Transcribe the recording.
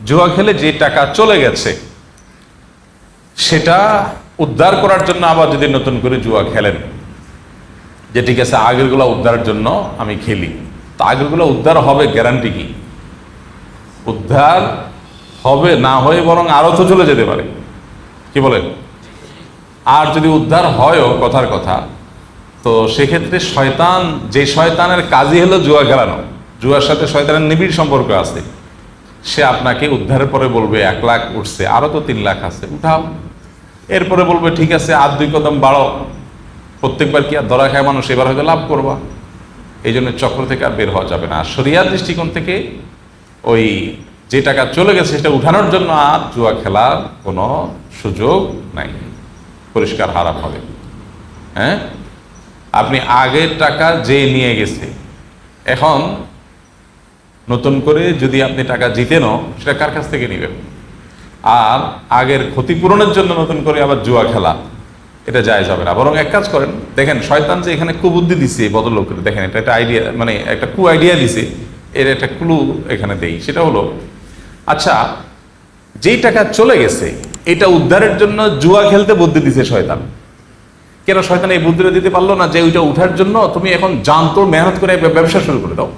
জুয়া খেলে যে টাকা চলে গেছে সেটা উদ্ধার করার জন্য আবার যদি নতুন করে জুয়া খেলেন, যে ঠিক আছে আগেরগুলো উদ্ধারের জন্য আমি খেলি, তা আগেরগুলো উদ্ধার হবে গ্যারান্টি কি? উদ্ধার হবে না হয়ে বরং আরো তো চলে যেতে পারে, কি বলেন? আর যদি উদ্ধার হয়ও কথার কথা, তো সেক্ষেত্রে শয়তান, যে শয়তানের কাজই হলো জুয়া খেলানো, জুয়ার সাথে শয়তানের নিবিড় সম্পর্ক আছে, সে আপনাকে উদ্ধারের পরে বলবে 1 লাখ উঠছে, আরো তো 3 লাখ আছে, উঠাও। এরপরে বলবে ঠিক আছে আর 2 কদম বাড়ো, প্রত্যেকবার কি আর ধরা খায় মানুষ, এবার হয়তো লাভ করবা। এই জন্য চক্র থেকে আর বের হওয়া যাবে না। আর শরিয়ার দৃষ্টিকোণ থেকে ওই যে টাকা চলে গেছে সেটা উঠানোর জন্য আর জুয়া খেলার কোনো সুযোগ নাই, পরিষ্কার হারাম হবে। হ্যাঁ, আপনি আগের টাকা যে নিয়ে গেছে, এখন নতুন করে যদি আপনি টাকা জিতেনও, সেটা কার কাছ থেকে নেবেন? আর আগের ক্ষতিপূরণের জন্য নতুন করে আবার জুয়া খেলা, এটা জায়েজ হবে না। বরং এক কাজ করেন, দেখেন শয়তান যে এখানে কুবুদ্ধি দিচ্ছে ভদ্রলোকের, দেখেন এটা একটা আইডিয়া, মানে একটা কু আইডিয়া দিছে, এর একটা ক্লু এখানে দেই। সেটা হলো, আচ্ছা যেই টাকা চলে গেছে এটা উদ্ধারের জন্য জুয়া খেলতে বুদ্ধি দিছে শয়তান। কেন শয়তান এই বুদ্ধিটা দিতে পারলো না যে ওইটা উঠার জন্য তুমি এখন জানতো মেহনত করে ব্যবসা শুরু করে দাও?